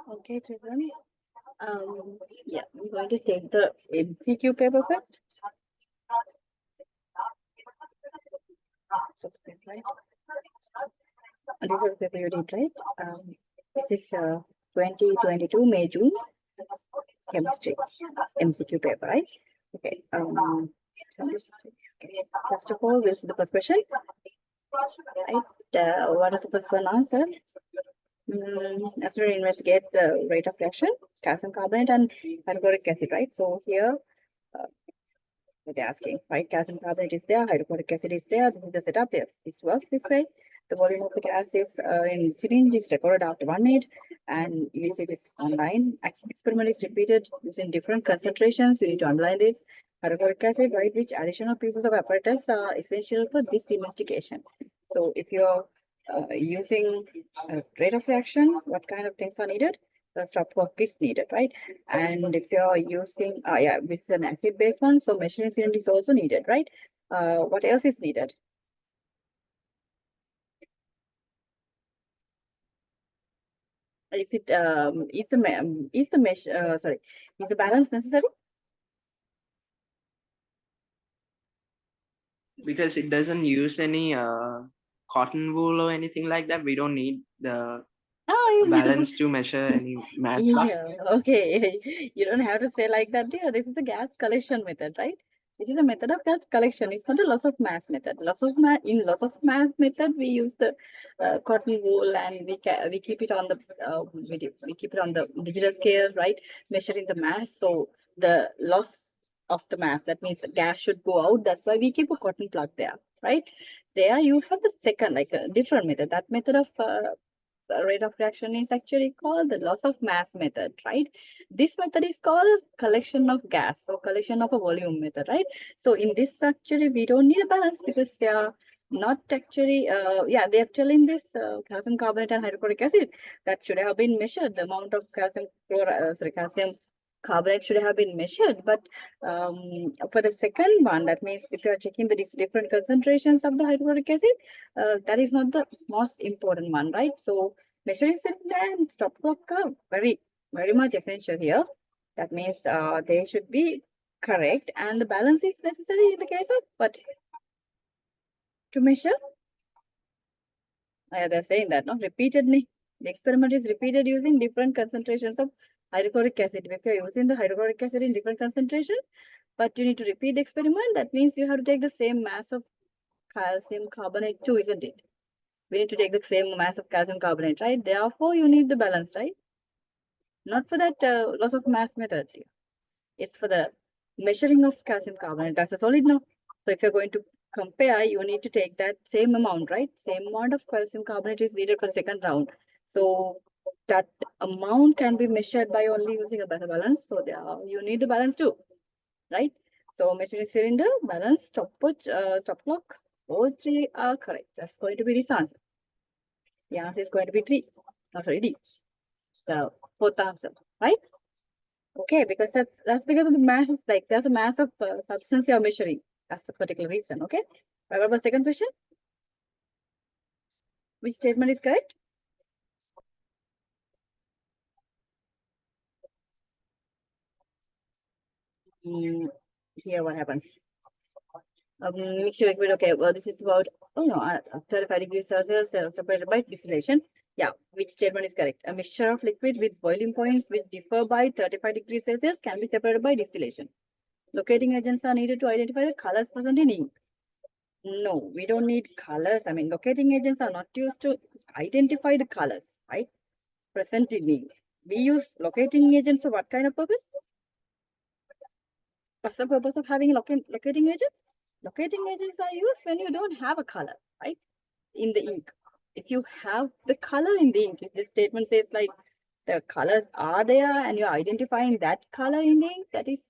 Okay, children. Yeah, I'm going to take the MCQ paper first. Subscribe, right? And this is the paper you did, right? This is 2022 May June chemistry MCQ paper, right? Okay. Okay. First of all, this is the first question. Right. What is the first one answer? As to investigate the rate of reaction, calcium carbonate and hydrochloric acid, right? So here, they're asking, right? Calcium carbonate is there, hydrochloric acid is there. This is the setup. Yes, this works this way. The volume of the gas is in syringe is recorded after 1 minute, and you see this online. Experiment is repeated using different concentrations. You need to underline this. Hydrochloric acid, right? Which additional pieces of apparatus are essential for this investigation. So if you're using rate of reaction, what kind of things are needed? The stopcock is needed, right? And if you're using, yeah, this is an acid-based one, so measuring cylinder is also needed, right? What else is needed? Is it is the balance necessary? Because it doesn't use any cotton wool or anything like that. We don't need the balance to measure any mass loss. Yeah, okay. You don't have to say like that, dear. This is a gas collection method, right? This is a method of gas collection. It's not a loss of mass method. In loss of mass method, we use the cotton wool and we keep it on the we keep it on the digital scale, right? Measuring the mass. So the loss of the mass, that means the gas should go out. That's why we keep a cotton plug there, right? There you have the second, like a different method. That method of rate of reaction is actually called the loss of mass method, right? This method is called collection of gas or collection of a volume method, right? So in this actually we don't need a balance because they are not actually, yeah, they are telling this calcium carbonate and hydrochloric acid that should have been measured. The amount of calcium calcium carbonate should have been measured, but for the second one, that means if you are checking the different concentrations of the hydrochloric acid, that is not the most important one, right? So measuring cylinder and stopcock are very much essential here. That means they should be correct, and the balance is necessary in the case of what to measure. They're saying that no repeatedly. The experiment is repeated using different concentrations of hydrochloric acid. If you're using the hydrochloric acid in different concentrations, but you need to repeat the experiment, that means you have to take the same mass of calcium carbonate too, isn't it? We need to take the same mass of calcium carbonate, right? Therefore, you need the balance, right? Not for that loss of mass method. It's for the measuring of calcium carbonate. That's a solid now. So if you're going to compare, you need to take that same amount, right? Same amount of calcium carbonate is needed for the second round. So that amount can be measured by only using a better balance. So there you need the balance too, right? So measuring cylinder, balance, stopwatch, stop clock, all three are correct. That's going to be this answer. The answer is going to be 3. No, sorry, D. The fourth answer, right? Okay, because that's because of the mass. Like there's a mass of substance you're measuring. That's the particular reason. Okay. What about the second question? Which statement is correct? Here, what happens? Mixture liquid. Okay. Well, this is about 35 degrees Celsius separated by distillation. Yeah, which statement is correct? A mixture of liquid with boiling points which differ by 35 degrees Celsius can be separated by distillation. Locating agents are needed to identify the colors present in ink. No, we don't need colors. I mean, locating agents are not used to identify the colors, right? Present in ink. We use locating agents for what kind of purpose? What's the purpose of having locating agents? Locating agents are used when you don't have a color, right? In the ink. If you have the color in the ink, if the statement says like the colors are there and you're identifying that color in the ink, that is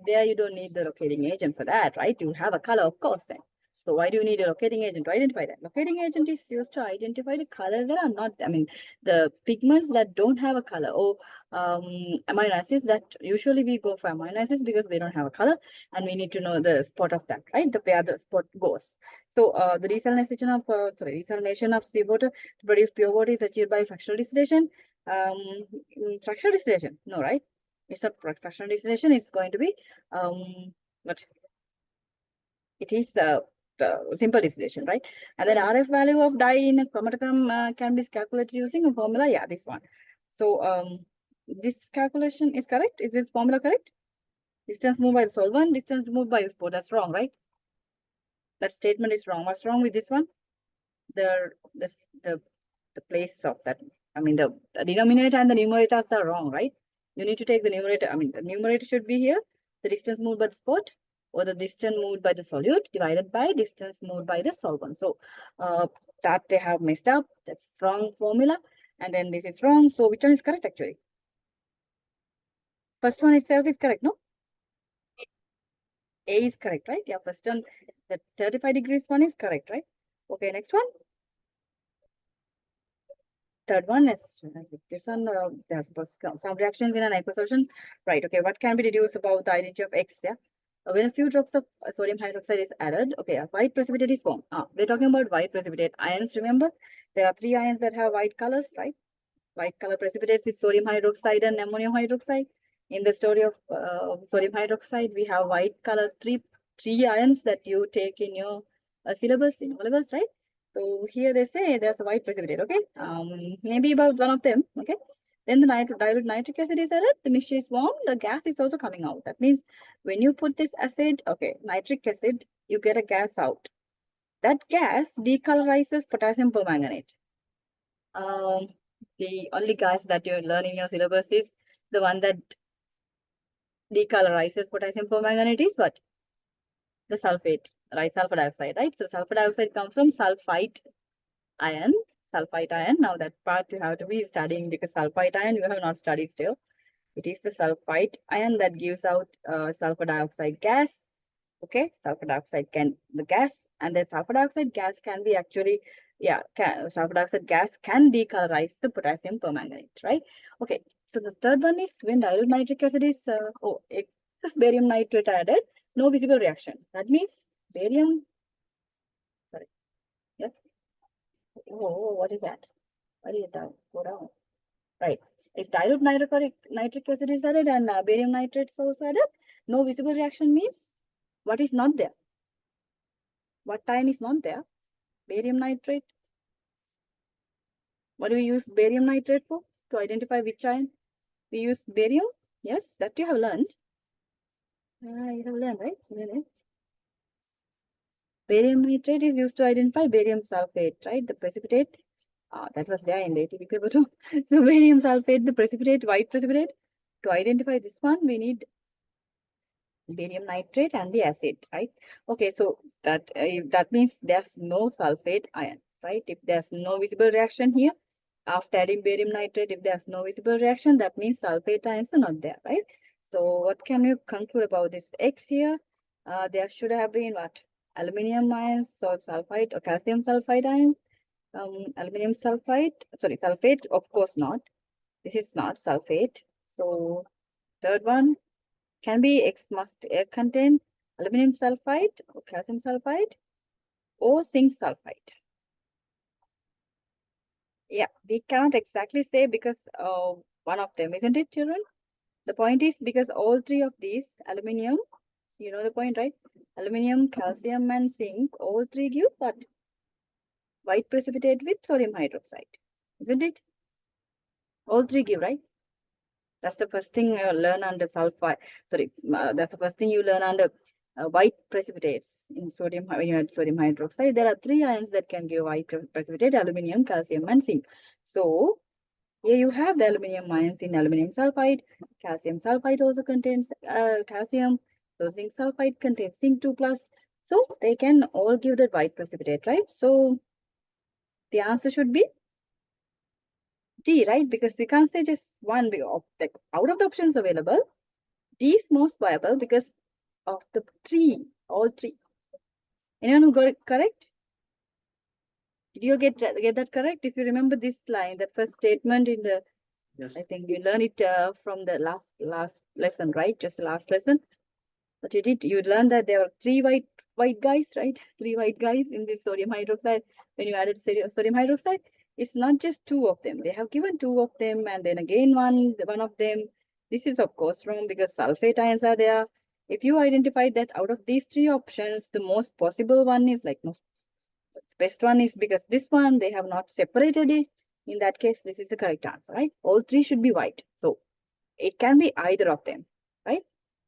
there, you don't need the locating agent for that, right? You have a color, of course, then. So why do you need a locating agent to identify that? Locating agent is used to identify the colors that are not, I mean, the pigments that don't have a color, or amino acids that usually we go for amino acids because they don't have a color, and we need to know the spot of that, right? Where the spot goes. So the desalination of seawater to produce pure water is achieved by fractional distillation. Fractional distillation, no, right? It's a fractional distillation. It's going to be what? It is simple distillation, right? And then RF value of dye in a chromatogram can be calculated using a formula. Yeah, this one. So this calculation is correct. Is this formula correct? Distance moved by the solvent, distance moved by the sport. That's wrong, right? That statement is wrong. What's wrong with this one? The place of that. I mean, the denominator and the numerators are wrong, right? You need to take the numerator. I mean, the numerator should be here. The distance moved by the spot, or the distance moved by the solute divided by distance moved by the solvent. So that they have messed up. That's wrong formula. And then this is wrong. So which one is correct actually? First one itself is correct, no? A is correct, right? Yeah, first one, the 35 degrees one is correct, right? Okay, next one. Third one is this one, there's some reactions in an aqueous solution. Right, okay, what can be deduced about the identity of X? Yeah, when a few drops of sodium hydroxide is added, okay, a white precipitate is formed. We're talking about white precipitate. Ions, remember, there are 3 ions that have white colors, right? White color precipitates with sodium hydroxide and ammonium hydroxide. In the story of sodium hydroxide, we have white color three ions that you take in your syllabus in O-levels, right? So here they say there's a white precipitate, okay? Maybe about one of them, okay? Then the dilute nitric acid is added, the mixture is warm, the gas is also coming out. That means when you put this acid, okay, nitric acid, you get a gas out. That gas decolorizes potassium permanganate. The only gas that you learn in your syllabus is the one that decolorizes potassium permanganate is what? The sulfate, right? Sulfur dioxide, right? So sulfur dioxide comes from sulfite ion. Now that part you have to be studying because sulfite ion you have not studied still. It is the sulfite ion that gives out sulfur dioxide gas. Okay, sulfur dioxide the gas, and the sulfur dioxide gas can be actually, sulfur dioxide gas can decolorize the potassium permanganate, right? Okay, so the third one is when dilute nitric acid is, excess barium nitrate added, no visible reaction. That means barium, sorry, yes. Oh, what is that? Why did it go down? Right. If dilute nitric acid is added and barium nitrate is also added, no visible reaction means what is not there? What ion is not there? Barium nitrate. What do we use barium nitrate for? To identify which ion? We use barium. Yes, that you have learned. You have learned, right? Barium nitrate is used to identify barium sulfate, right? The precipitate. That was there in the ATP paper too. So barium sulfate, the precipitate, white precipitate. To identify this one, we need barium nitrate and the acid, right? Okay, so that means there's no sulfate ion, right? If there's no visible reaction here, after adding barium nitrate, if there's no visible reaction, that means sulfate ions are not there, right? So what can you conclude about this X here? There should have been what? Aluminium ions, so sulfite or calcium sulfide ions, aluminum sulfite, sorry, sulfate, of course not. This is not sulfate. So third one can be X must contain aluminum sulfide or calcium sulfide or zinc sulfide. Yeah, we cannot exactly say because one of them, isn't it, children? The point is because all 3 of these, aluminium, you know the point, right? Aluminium, calcium, and zinc, all 3 give what? White precipitate with sodium hydroxide. isn't it? All three give, right? That's the first thing you learn under sulfide. Sorry, that's the first thing you learn under white precipitates in sodium. When you add sodium hydroxide, there are three ions that can give white precipitate: aluminium, calcium, and zinc. So here you have the aluminium ions in aluminium sulfide. Calcium sulfide also contains calcium. So zinc sulfide contains zinc 2 plus. So they can all give that white precipitate, right? So the answer should be D, right? Because we can't say just one. Like out of the options available, D is most viable because of the three, all three. Anyone who got it correct? Did you get that correct? If you remember this line, that first statement in the, Yes. I think you learned it from the last lesson, right? Just the last lesson. But you learned that there were three white guys, right? Three white guys in this sodium hydroxide. When you added sodium hydroxide, it's not just two of them. They have given two of them, and then again one of them. This is of course wrong because sulfate ions are there. If you identify that out of these three options, the most possible one is like no, best one is because this one they have not separated it. In that case, this is the correct answer, right? All three should be white. So it can be either of them, right?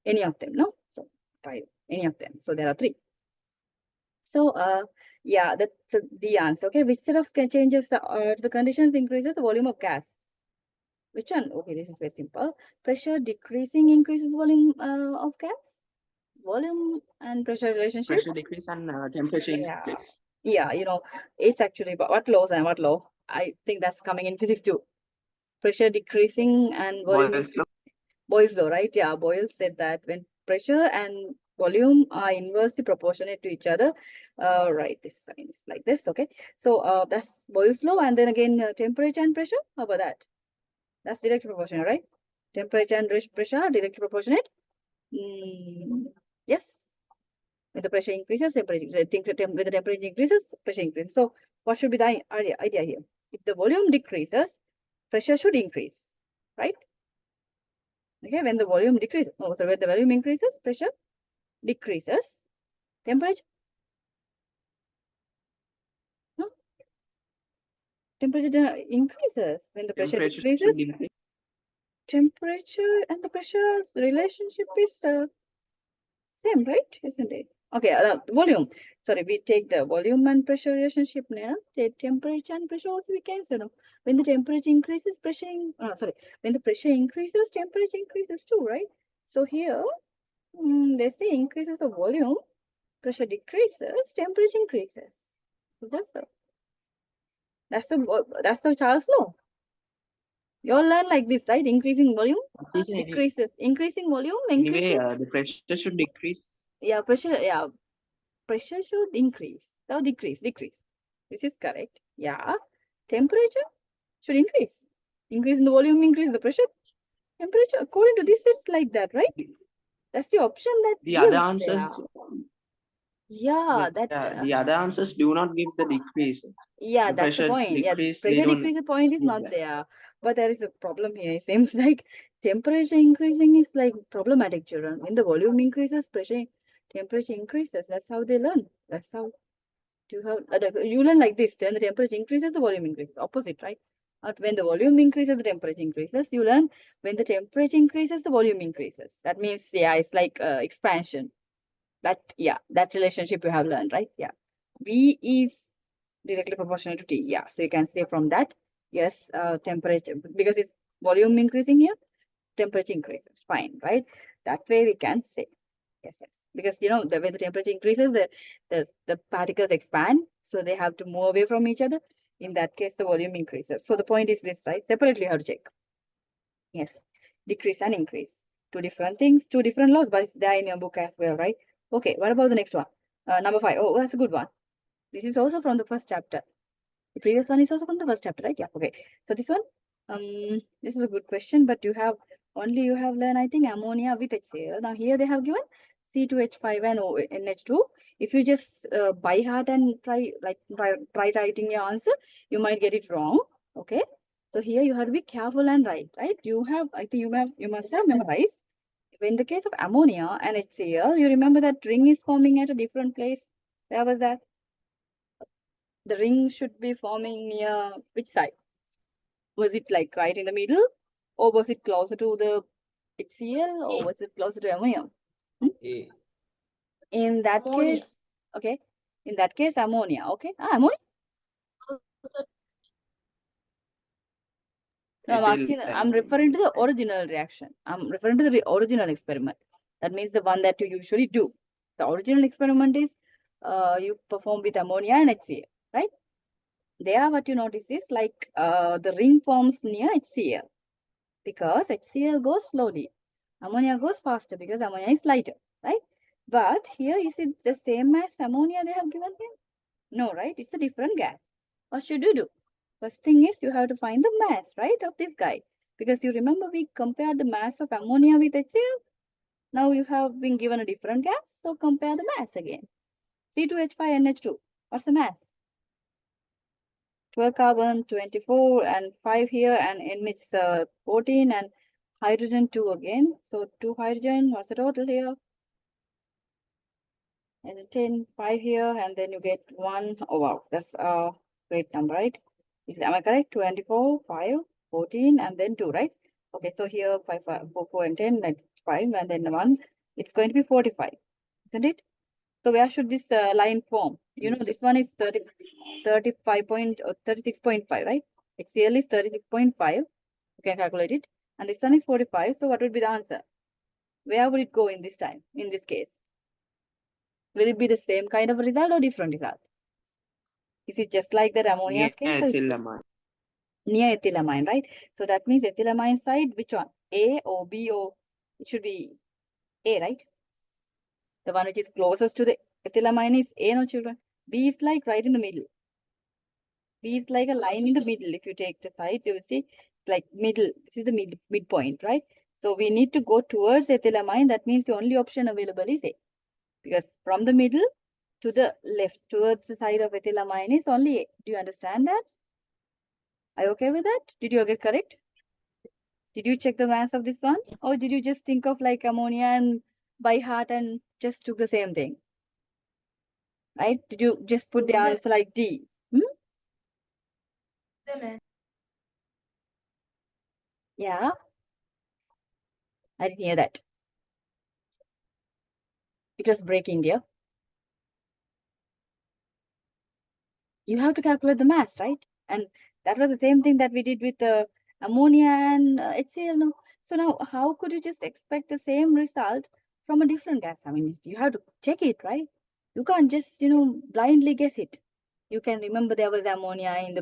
Any of them, no? So any of them. So there are three. So yeah, that's the answer. Okay, which set of changes the conditions increases the volume of gas? Which one? Okay, this is very simple. Pressure decreasing increases volume of gas. Volume and pressure relationship. Pressure decrease and temperature increase. Yeah, you know, it's actually what laws and what law. I think that's coming in physics too. Pressure decreasing and volume. Boyle's law. Boyle's law, right? Yeah, Boyle said that when pressure and volume are inversely proportionate to each other. Right, this sign is like this. Okay, so that's Boyle's law, and then again temperature and pressure. How about that? That's directly proportional, right? Temperature and pressure are directly proportionate. Yes. When the pressure increases, temperature. When the temperature increases, pressure increases. So what should be the idea here? If the volume decreases, pressure should increase, right? Okay, when the volume decreases, so when the volume increases, pressure decreases. Temperature? No. Temperature increases when the pressure decreases. Temperature and the pressure relationship is same, right? Isn't it? Okay, volume. Sorry, we take the volume and pressure relationship now. The temperature and pressure also we cancel. No? When the temperature increases, when the pressure increases, temperature increases too, right? So here, they say increases of volume, pressure decreases, temperature increases. So that's the Charles law. You all learn like this, right? Increasing volume, decreases. Increasing volume, increases. Anyway, the pressure should decrease. Yeah, pressure should increase. Now decrease. This is correct. Yeah. Temperature should increase. Increase in the volume, increase the pressure. Temperature, according to this, it's like that, right? That's the option that the other answers. Yeah, the other answers do not give the decrease. Yeah, the that's the point. Decrease, pressure decrease, the point is not there. But there is a problem here. It seems like temperature increasing is like problematic, children. When the volume increases, temperature increases. That's how they learn. That's how you learn like this. When the temperature increases, the volume increases. Opposite, right? But when the volume increases, the temperature increases. You learn when the temperature increases, the volume increases. That means, yeah, it's like expansion. That relationship you have learned, right? Yeah. V is directly proportional to T. Yeah. So you can say from that, yes, temperature, because it's volume increasing here, temperature increases. Fine, right? That way we can say. Yes. Because when the temperature increases, the particles expand, so they have to move away from each other. In that case, the volume increases. So the point is this, right? Separately you have to check. Yes, decrease and increase. Two different things, two different laws, but it's there in your book as well, right? Okay, what about the next one? Number 5. Oh, that's a good one. This is also from the first chapter. The previous one is also from the first chapter, right? Yeah, okay. So this one, this is a good question, but you have learned, I think, ammonia with HCl. Now here they have given C2H5 and NH2. If you just by heart and try writing your answer, you might get it wrong. Okay. So here you have to be careful and write, right? I think you must have memorized. In the case of ammonia and HCl, you remember that ring is forming at a different place. Where was that? The ring should be forming near which side? Was it like right in the middle, or was it closer to the HCl, or was it closer to ammonia? A. In that Ammonia. case, okay. In that case, ammonia. Okay. Ammonia. No, I'm asking. I'm referring to the original reaction. I'm referring to the original experiment. That means the one that you usually do. The original experiment is you perform with ammonia and HCl, right? There, what you notice is like the ring forms near HCl because HCl goes slowly. Ammonia goes faster because ammonia is lighter, right? But here, is it the same as ammonia they have given here? No, right? It's a different gas. What should you do? First thing is you have to find the mass, right, of this guy. Because you remember we compared the mass of ammonia with HCl. Now you have been given a different gas, so compare the mass again. C2H5NH2. What's the mass? 12 carbon, 24, and 5 here, and N is 14, and hydrogen 2 again. So 2 hydrogen, what's the total here? And 10, 5 here, and then you get 1. Oh, wow, that's a great number, right? Am I correct? 24, 5, 14, and then 2, right? Okay, so here 5, 4, and 10, that's 5, and then 1. It's going to be 45, isn't it? So where should this line form? You know, this one is 36.5, right? HCl is 36.5. You can calculate it. And this one is 45. So what would be the answer? Where would it go in this time, in this case? Will it be the same kind of result or different result? Is it just like that ammonia case? ethylamine. Near ethylamine, right? So that means ethylamine side, which one? A or B, or it should be A, right? The one which is closest to the ethylamine is A, no children? B is like right in the middle. B is like a line in the middle. If you take the sides, you will see like middle. This is the midpoint, right? So we need to go towards ethylamine. That means the only option available is A. Because from the middle to the left, towards the side of ethylamine is only A. Do you understand that? Are you okay with that? Did you get correct? Did you check the mass of this one? Or did you just think of like ammonia and by heart and just took the same thing? Right? Did you just put the answer like D? Yeah. I didn't hear that. It was breaking, dear. You have to calculate the mass, right? And that was the same thing that we did with ammonia and HCl. No? So now, how could you just expect the same result from a different gas? I mean, you have to check it, right? You can't just, blindly guess it. You can remember there was ammonia in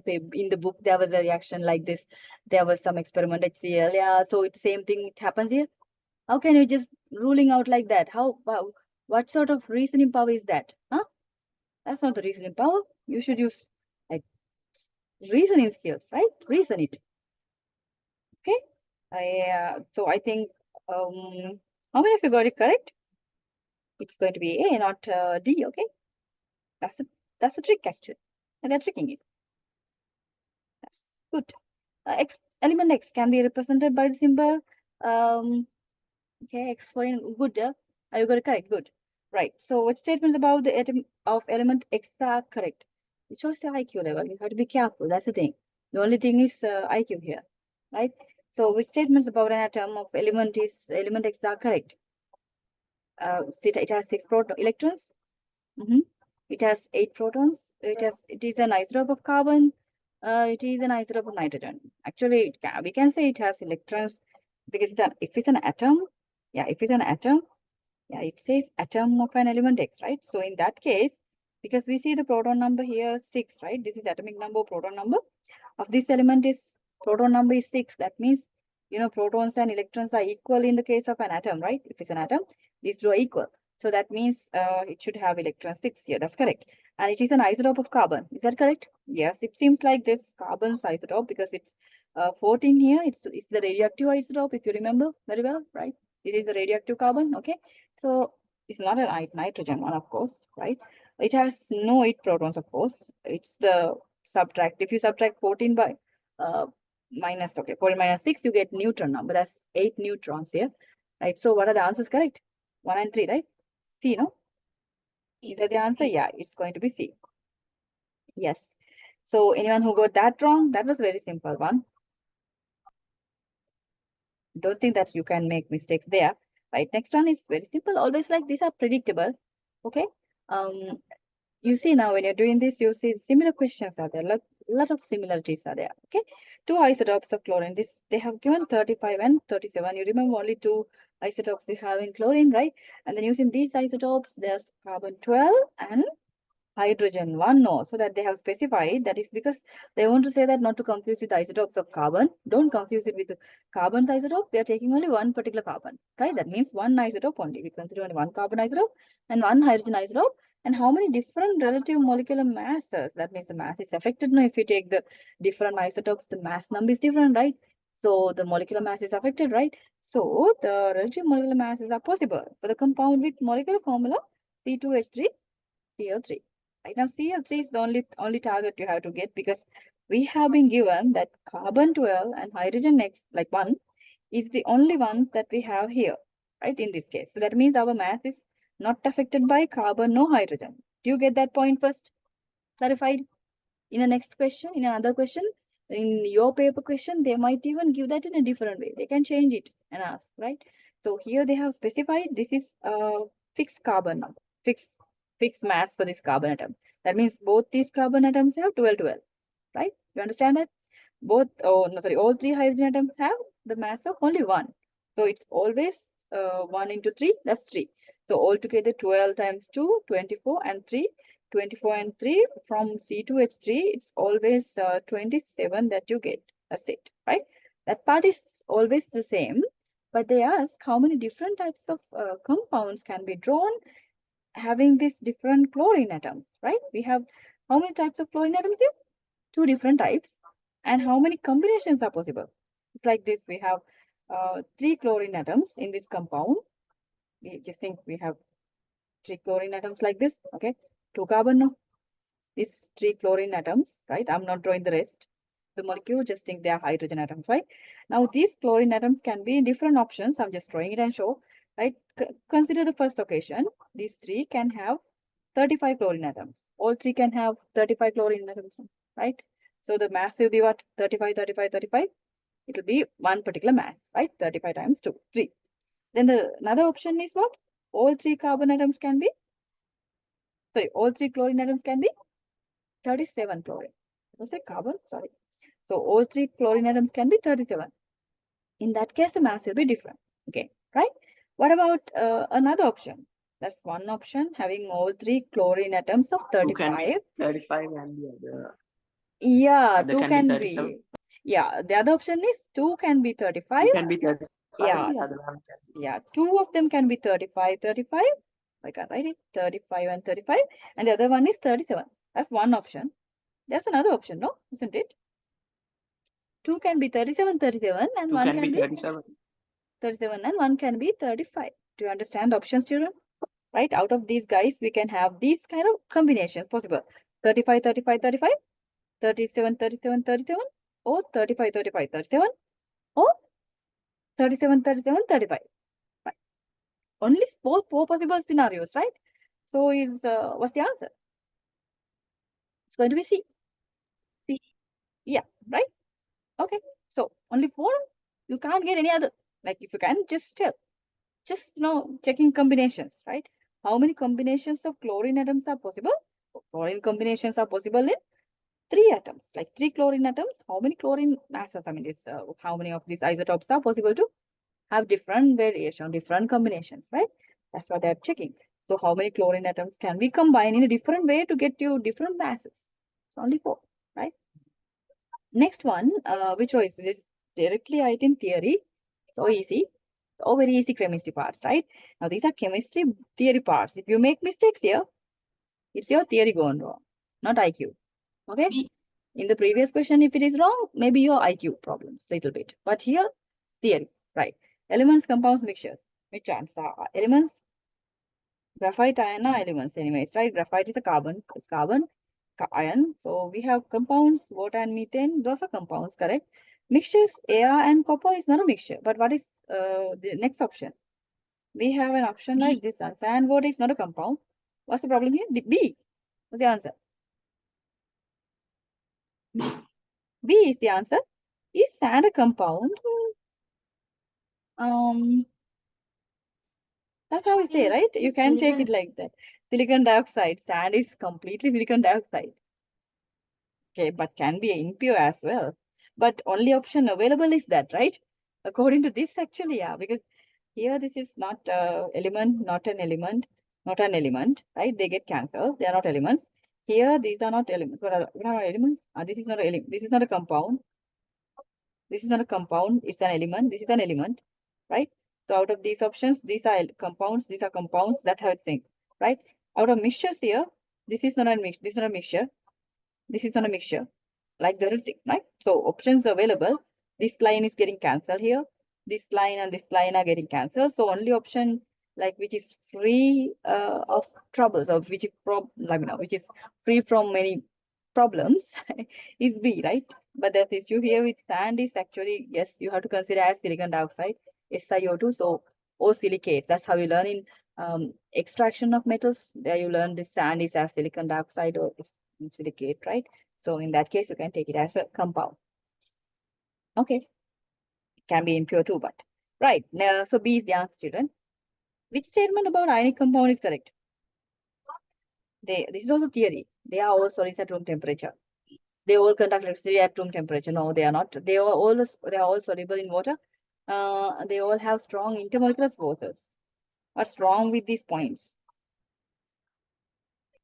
the book. There was a reaction like this. There was some experiment HCl. Yeah, so it's same thing. It happens here. How can you just ruling out like that? What sort of reasoning power is that? Huh? That's not the reasoning power. You should use like reasoning skills, right? Reason it. Okay. So I think how many of you got it correct? It's going to be A, not D. Okay. That's a trick actually, and they're tricking it. That's good. Element X can be represented by the symbol. Okay, X for good. You got it correct. Good. Right. So what statements about the atom of element X are correct? It shows the IQ level. You have to be careful. That's the thing. The only thing is IQ here, right? So which statements about an atom of element X are correct? It has 6 electrons. It has 8 protons. It is an isotope of carbon. It is an isotope of nitrogen. Actually, we can say it has electrons because if it's an atom, if it's an atom, it says atom of an element X, right? So in that case, because we see the proton number here 6, right? This is atomic number, proton number of this element is proton number is 6. That means, protons and electrons are equal in the case of an atom, right? If it's an atom, these two are equal. So that means it should have electron 6 here. That's correct. And it is an isotope of carbon. Is that correct? Yes, it seems like this carbon's isotope because it's 14 here. It's the radioactive isotope, if you remember very well, right? It is the radioactive carbon, okay? So it's not a nitrogen one, of course, right? It has no 8 protons, of course. It's the subtract. If you subtract 14 by minus, okay, 14 minus 6, you get neutron number. That's 8 neutrons here, right? So what are the answers correct? 1 and 3, right? C, no? Is that the answer? Yeah, it's going to be C. Yes. So anyone who got that wrong, that was very simple one. Don't think that you can make mistakes there, right? Next one is very simple. Always like these are predictable. Okay. You see now when you're doing this, you see similar questions are there. Lot of similarities are there. Okay. Two isotopes of chlorine. This they have given 35 and 37. You remember only two isotopes we have in chlorine, right? And then using these isotopes, there's carbon 12 and hydrogen 1. No, so that they have specified that is because they want to say that not to confuse with isotopes of carbon. Don't confuse it with the carbon's isotope. They are taking only one particular carbon, right? That means one isotope only. We consider only one carbon isotope and one hydrogen isotope. And how many different relative molecular masses? That means the mass is affected. No, if you take the different isotopes, the mass number is different, right? So the molecular mass is affected, right? So the relative molecular masses are possible for the compound with molecular formula C2H3 CL3. Right now, CL3 is the only target you have to get because we have been given that carbon 12 and hydrogen next, like 1, is the only one that we have here, right, in this case. So that means our mass is not affected by carbon nor hydrogen. Do you get that point first? Clarified? In the next question, in another question, in your paper question, they might even give that in a different way. They can change it and ask, right? So here they have specified this is a fixed carbon number, fixed mass for this carbon atom. That means both these carbon atoms have 12, 12, right? You understand that? All three hydrogen atoms have the mass of only 1. So it's always 1 into 3, that's 3. So altogether 12 times 2, 24, and 3. 24 and 3 from C2H3, it's always 27 that you get. That's it, right? That part is always the same, but they ask how many different types of compounds can be drawn having these different chlorine atoms, right? We have how many types of chlorine atoms here? 2 different types. And how many combinations are possible? It's like this. We have 3 chlorine atoms in this compound. We just think we have 3 chlorine atoms like this. Okay, 2 carbon. No, these 3 chlorine atoms, right? I'm not drawing the rest. The molecule, just think they are hydrogen atoms, right? Now these chlorine atoms can be in different options. I'm just drawing it and show, right? Consider the first occasion. These 3 can have 35 chlorine atoms. All 3 can have 35 chlorine atoms, right? So the mass will be what? 35, 35, 35. It will be one particular mass, right? 35 times 2, 3. Then another option is what? All 3 carbon atoms can be, all 3 chlorine atoms can be 37 chlorine. I say carbon, sorry. So all 3 chlorine atoms can be 37. In that case, the mass will be different. Okay, right? What about another option? That's one option, having all 3 chlorine atoms of 35. 35 and the other. Yeah, Other 2 can can be be. 37. Yeah, the other option is 2 can be 35. 2 can be 35. Yeah. The other one can be. Yeah, 2 of them can be 35, 35. I can write it 35 and 35. And the other one is 37. That's one option. There's another option, no? Isn't it? 2 can be 37, 37, and 2 one can be 37. 37, and one can be 35. Do you understand the options, children? Right? Out of these guys, we can have these kind of combinations possible. 35, 35, 35, 37, 37, 37, or 35, 35, 37, or 37, 37, 35. Right. Only four possible scenarios, right? So is what's the answer? It's going to be C. C. Yeah, right? Okay. So only 4. You can't get any other. Like if you can, just tell. Just checking combinations, right? How many combinations of chlorine atoms are possible? Chlorine combinations are possible in 3 atoms, like 3 chlorine atoms. How many chlorine masses? I mean, how many of these isotopes are possible to have different variation, different combinations, right? That's what they're checking. So how many chlorine atoms can be combined in a different way to get you different masses? It's only 4, right? Next one, which was this directly in theory. So easy. So very easy chemistry parts, right? Now these are chemistry theory parts. If you make mistakes here, it's your theory gone wrong, not IQ. Okay? In the previous question, if it is wrong, maybe your IQ problems a little bit. But here, theory, right? Elements, compounds, mixtures. Which ones are elements? Graphite iron are elements anyways, right? Graphite is a carbon, it's carbon, iron. So we have compounds, water and methane, those are compounds, correct? Mixtures, air and copper is not a mixture. But what is the next option? We have an option like this one. Sand, water is not a compound. What's the problem here? B. What's the answer? B is the answer. Is sand a compound? That's how we say, right? You can take it like that. Silicon dioxide, sand is completely silicon dioxide. Okay, but can be impure as well. But only option available is that, right? According to this, actually, yeah, because here this is not element, not an element, not an element, right? They get cancelled. They are not elements. Here, these are not elements. What are elements? This is not a element. This is not a compound. This is not a compound. It's an element. This is an element, right? So out of these options, these are compounds. These are compounds. That's how it thinks, right? Out of mixtures here, this is not a mix. This is not a mixture. This is not a mixture, like the other thing, right? So options available. This line is getting cancelled here. This line and this line are getting cancelled. So only option like which is free of troubles, or which is which is free from many problems is B, right? But the issue here with sand is actually, yes, you have to consider as silicon dioxide, SiO2. So O silicate. That's how you learn in extraction of metals. There you learn this sand is as silicon dioxide or silicate, right? So in that case, you can take it as a compound. Okay, it can be impure too, but right. Now, so B is the answer, children. Which statement about ionic compound is correct? This is also theory. They are all solids at room temperature. They all conduct electricity at room temperature. No, they are not. They are all soluble in water. They all have strong intermolecular forces. What's wrong with these points?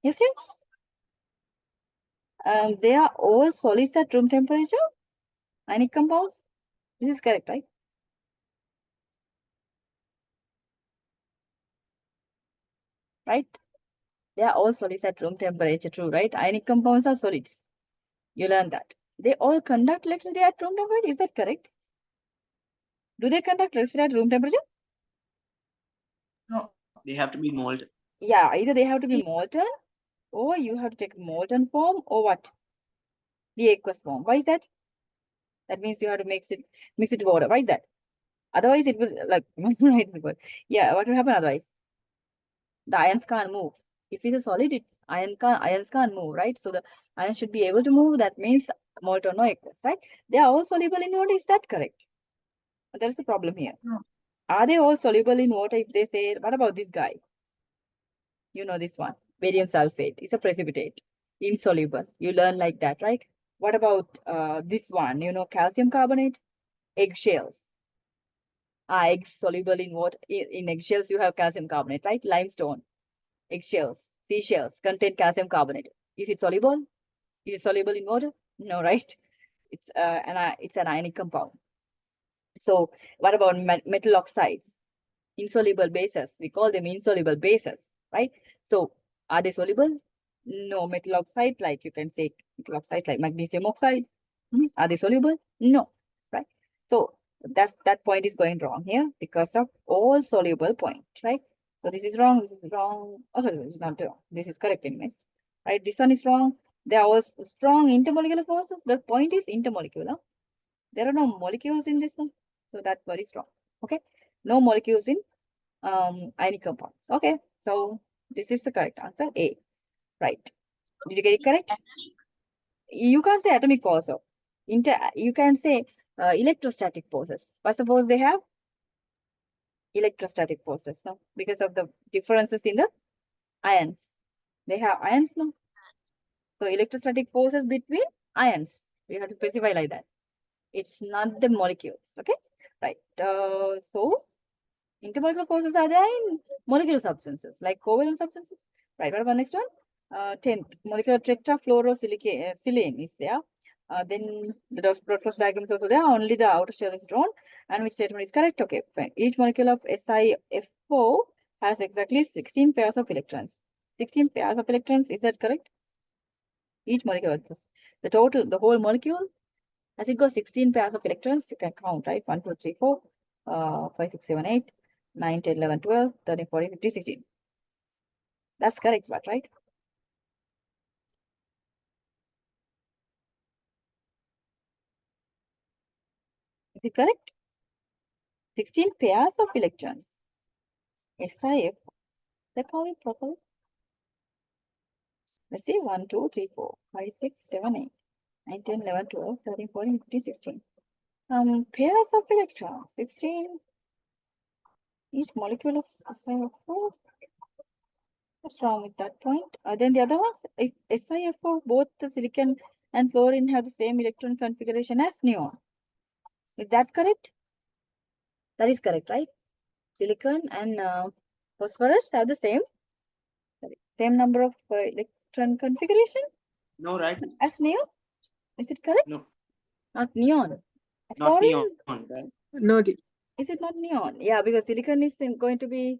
Yes, yes. They are all solids at room temperature. Ionic compounds. This is correct, right? Right? They are all solids at room temperature, true, right? Ionic compounds are solids. You learn that. They all conduct electricity at room temperature. Is that correct? Do they conduct electricity at room temperature? No. They have to be molten. Yeah, either they have to be molten, or you have to take molten form, or what? The aqueous form. Why is that? That means you have to mix it with water. Why is that? Otherwise, it will like yeah. What will happen otherwise? The ions can't move. If it's a solid, ions can't move, right? So the ions should be able to move. That means molten or aqueous, right? They are all soluble in water. Is that correct? That's the problem here. No. Are they all soluble in water? If they say, what about this guy? You know this one, barium sulfate. It's a precipitate, insoluble. You learn like that, right? What about this one? You know, calcium carbonate, eggshells. Eggs soluble in water. In eggshells, you have calcium carbonate, right? Limestone, eggshells, seashells contain calcium carbonate. Is it soluble? Is it soluble in water? No, right? It's an ionic compound. So what about metal oxides? Insoluble bases. We call them insoluble bases, right? So are they soluble? No, metal oxide, like you can take metal oxide like magnesium oxide. Are they soluble? No, right? So that point is going wrong here because of all soluble point, right? So this is wrong, this is wrong. Oh, sorry, this is not wrong. This is correct anyways, right? This one is wrong. There are strong intermolecular forces. The point is intermolecular. There are no molecules in this one. So that word is wrong. Okay. No molecules in ionic compounds. Okay, so this is the correct answer, A. Right. Did you get it correct? You can't say atomic also. You can say electrostatic forces. But suppose they have electrostatic forces, no? Because of the differences in the ions. They have ions, no? So electrostatic forces between ions. We have to specify like that. It's not the molecules. Okay, right. So intermolecular forces are there in molecular substances, like covalent substances. Right, what about next one? 10th, molecular tetrafluorosilicane is there. Then the dot diagram is also there, only the outer shell is drawn. And which statement is correct? Okay, fine. Each molecule of SiF4 has exactly 16 pairs of electrons. 16 pairs of electrons, is that correct? Each molecule, the whole molecule, as it goes 16 pairs of electrons, you can count, right? 1, 2, 3, 4, 5, 6, 7, 8, 9, 10, 11, 12, 13, 14, 15, 16. That's correct, but right? Is it correct? 16 pairs of electrons. SiF. Let's count it properly. Let's see 1, 2, 3, 4, 5, 6, 7, 8, 9, 10, 11, 12, 13, 14, 15, 16. Pairs of electrons. 16 Each molecule of SiO4. What's wrong with that point? Then the other ones, if SiFO, both the silicon and fluorine have the same electron configuration as neon. Is that correct? That is correct, right? Silicon and phosphorus have the same number of electron configuration No, right? as neon. Is it correct? No, Not neon. not Fluorine, neon, right? No, dear. is it not neon? Yeah, because silicon is going to be,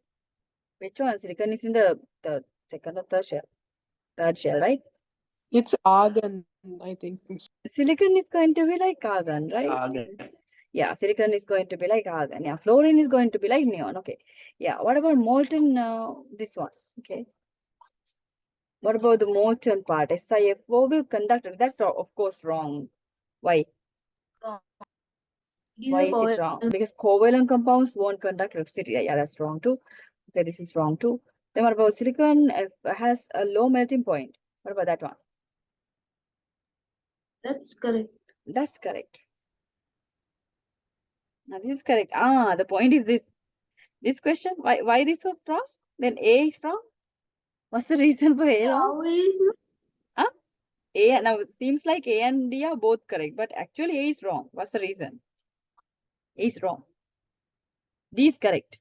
which one? Silicon is in the second or third shell. Third shell, right? It's argon, I think. Silicon is going to be like argon, right? Argon. Yeah, silicon is going to be like argon. Yeah, fluorine is going to be like neon. Okay. Yeah, what about molten, this ones? Okay. What about the molten part? SiFO will conduct, that's of course wrong. Why? Why is it wrong? Because covalent compounds won't conduct electricity. Yeah, that's wrong too. Okay, this is wrong too. Then what about silicon has a low melting point? What about that one? That's correct. That's correct. Now this is correct. The point is this question. Why this was wrong? Then A is wrong. What's the reason for A wrong? How is A now it seems like A and D are both correct, but actually A is wrong. What's the reason? A is wrong. D is correct.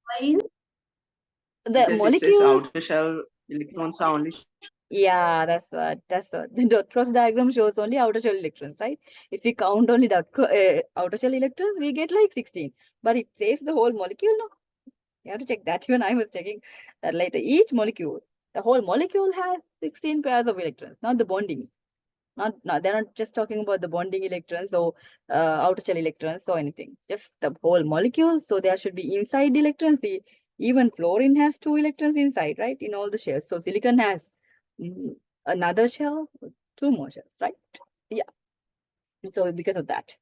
why is The Because it says molecule. outer shell electrons are only. Yeah, that's what. The cross diagram shows only outer shell electrons, right? If we count only the outer shell electrons, we get like 16. But it says the whole molecule, no? You have to check that. Even I was checking that later. Each molecule, the whole molecule has 16 pairs of electrons, not the bonding. They're not just talking about the bonding electrons or outer shell electrons or anything. Just the whole molecule. So there should be inside electrons. Even fluorine has 2 electrons inside, right? In all the shells. So silicon has another shell, 2 more shells, right? Yeah. So because of that,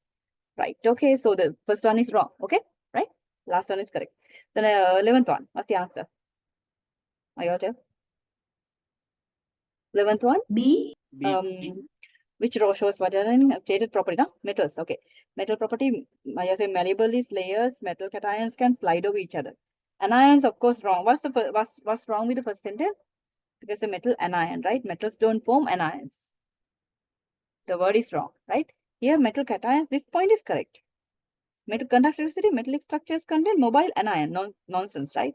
right? Okay. So the first one is wrong. Okay, right? Last one is correct. Then 11th one. What's the answer? Ayota. 11th one. B? B. Which row shows what are in stated property? No? Metals. Okay. Metal property, I say malleable is layers. Metal cations can slide over each other. Anions, of course, wrong. What's wrong with the first sentence? Because a metal anion, right? Metals don't form anions. The word is wrong, right? Here, metal cations. This point is correct. Metal conductivity, metallic structures contain mobile anion. Nonsense, right?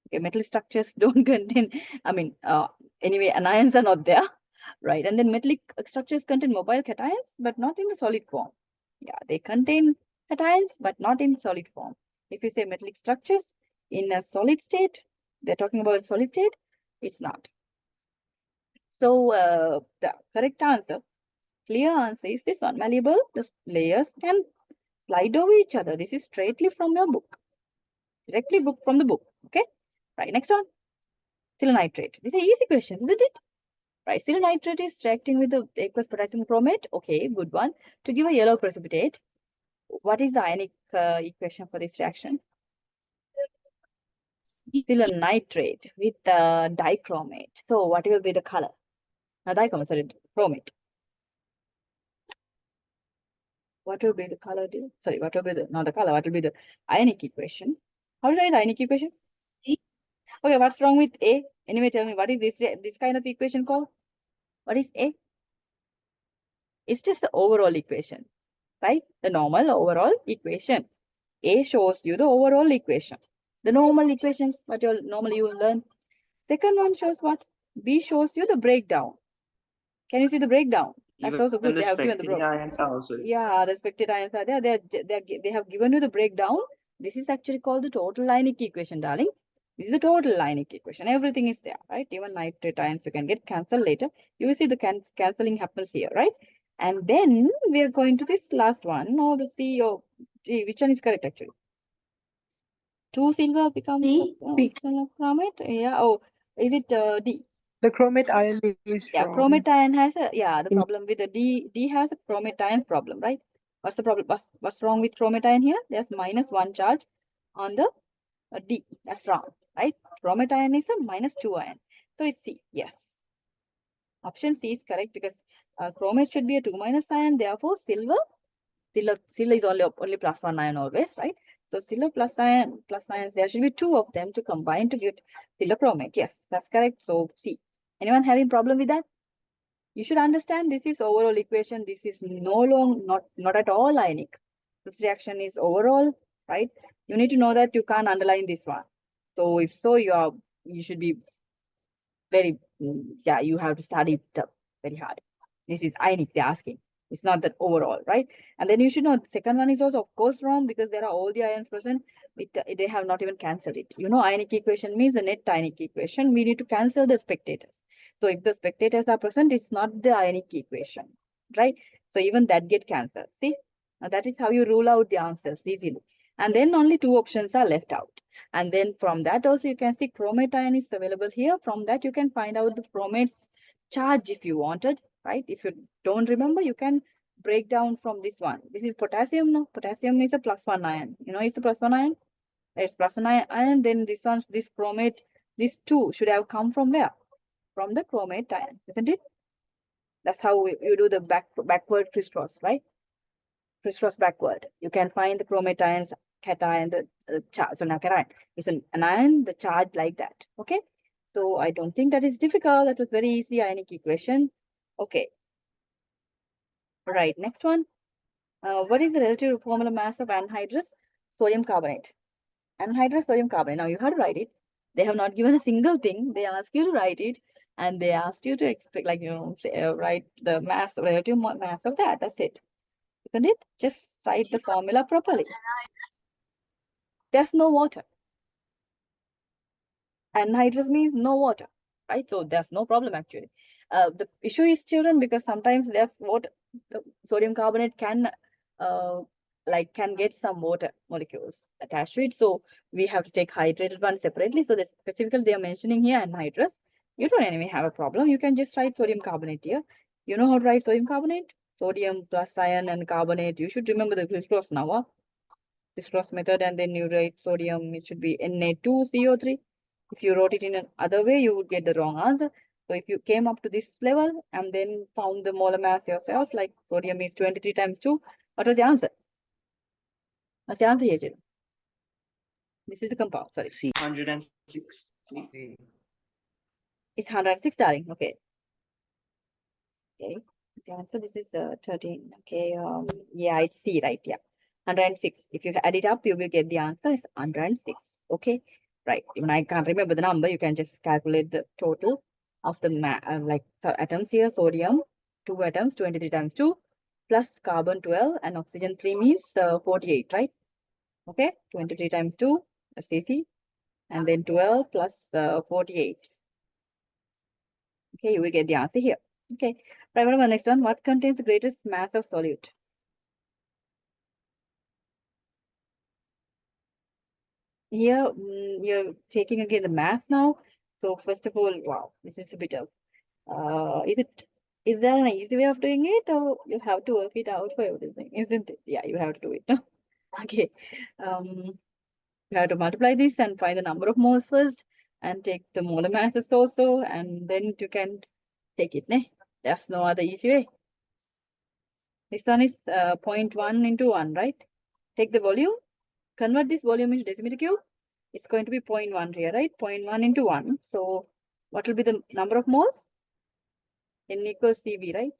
Okay, metal structures don't contain. I mean, anyway, anions are not there. Right, and then metallic structures contain mobile cations, but not in the solid form. Yeah, they contain cations, but not in solid form. If you say metallic structures in a solid state, they're talking about a solid state, it's not. So the correct answer, clear answer is this one. Malleable, the layers can slide over each other. This is straightly from your book. Directly book from the book. Okay, right, next one. Silicitrate. These are easy questions, isn't it? Right, silicitrate is reacting with the aqueous potassium chromate. Okay, good one. To give a yellow precipitate, what is the ionic equation for this reaction? Silicitrate with dichromate. So what will be the color? Dichromate, sorry, chromate. What will be the color? Sorry, what will be the, not the color, what will be the ionic equation? How to write the ionic equation? C? Okay, what's wrong with A? Anyway, tell me, what is this kind of equation called? What is A? It's just the overall equation, right? The normal overall equation. A shows you the overall equation. The normal equations, what you normally you will learn. Second one shows what? B shows you the breakdown. Can you see the breakdown? That's also good. The They have given the spectator ions are also. Yeah, the expected ions are there. They have given you the breakdown. This is actually called the total ionic equation, darling. This is the total ionic equation. Everything is there, right? Even nitrate ions you can get cancelled later. You will see the cancelling happens here, right? And then we are going to this last one. No, the C or D. Which one is correct actually? 2 silver becomes C? chromate. Yeah. Oh, is it D? The chromate ion is Yeah, wrong. chromate ion has a the problem with the D has a chromate ion problem, right? What's the problem? What's wrong with chromate ion here? There's -1 charge on the D. That's wrong, right? Chromate ion is a -2 ion. So it's C. Yes. Option C is correct because chromate should be a 2- ion. Therefore, silver is only +1 ion always, right? So silver plus ions, there should be two of them to combine to get silochromate. Yes, that's correct. So C. Anyone having problem with that? You should understand this is overall equation. This is not at all ionic. This reaction is overall, right? You need to know that you can't underline this one. So if so, you should be very, yeah, you have to study it very hard. This is ionic, they're asking. It's not that overall, right? And then you should know the second one is also of course wrong because there are all the ions present. They have not even cancelled it. You know, ionic equation means the net ionic equation. We need to cancel the spectators. So if the spectators are present, it's not the ionic equation, right? So even that get cancelled. See, now that is how you rule out the answers easily. And then only two options are left out. And then from that also you can see chromate ion is available here. From that you can find out the chromate's charge if you wanted, right? If you don't remember, you can break down from this one. This is potassium, no? Potassium is a +1 ion. You know, it's a +1 ion. It's +1 ion. Then this one, this chromate, these two should have come from where? From the chromate ion, isn't it? That's how you do the backward crisscross, right? Crisscross backward. You can find the chromate ions, cation, the charge. So now cation is an ion, the charge like that. Okay. So I don't think that is difficult. That was very easy ionic equation. Okay. Right. Next one. What is the relative formula mass of anhydrous sodium carbonate? Anhydrous sodium carbonate. Now you have to write it. They have not given a single thing. They ask you to write it, and they asked you to expect, like, you know, say, write the mass, relative mass of that. That's it. Isn't it? Just write the formula properly. There's no water. Anhydrous means no water, right? So there's no problem actually. The issue is, children, because sometimes there's water. The sodium carbonate can get some water molecules attached to it. So we have to take hydrated one separately. So this specifically they are mentioning here anhydrous. You don't anyway have a problem. You can just write sodium carbonate here. You know how to write sodium carbonate? Sodium plus ion and carbonate. You should remember the crisscross now. Crisscross method, and then you write sodium. It should be Na2CO3. If you wrote it in another way, you would get the wrong answer. So if you came up to this level and then found the molar mass yourself, like sodium is 23 times 2, what was the answer? What's the answer here, children? This is the compound, sorry. C. 106. It's 106, darling. Okay. Okay. The answer, this is 13. Okay. Yeah, it's C, right? Yeah. 106. If you add it up, you will get the answer. It's 106. Okay. Right. Even I can't remember the number. You can just calculate the total of the atoms here. Sodium, 2 atoms, 23 times 2, plus carbon 12 and oxygen 3 means 48, right? Okay. 23 times 2, that's easy. And then 12 plus 48. Okay, you will get the answer here. Okay. Right, what about next one? What contains the greatest mass of solute? Here, you're taking again the mass now. So first of all, wow, this is a bit of, is there an easy way of doing it, or you have to work it out for everything, isn't it? Yeah, you have to do it. No? Okay. You have to multiply this and find the number of moles first, and take the molar masses also, and then you can take it. Ne? There's no other easy way. This one is 0.1 into 1, right? Take the volume, convert this volume into decimeter cube. It's going to be 0.1 here, right? 0.1 into 1. So what will be the number of moles? N equals CV, right?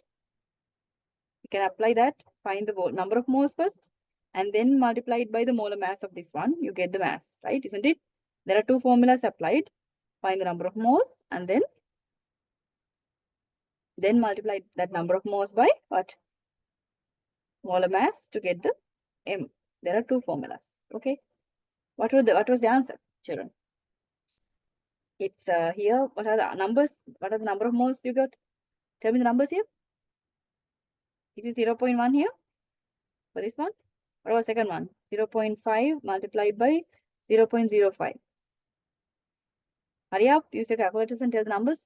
You can apply that, find the number of moles first, and then multiply it by the molar mass of this one. You get the mass, right? Isn't it? There are two formulas applied. Find the number of moles, and then multiply that number of moles by what? Molar mass to get the M. There are two formulas. Okay. What was the answer, children? It's here. What are the numbers? What are the number of moles you got? Tell me the numbers here. It is 0.1 here for this one. What was the second one? 0.5 multiplied by 0.05. Hurry up, use your calculators and tell the numbers.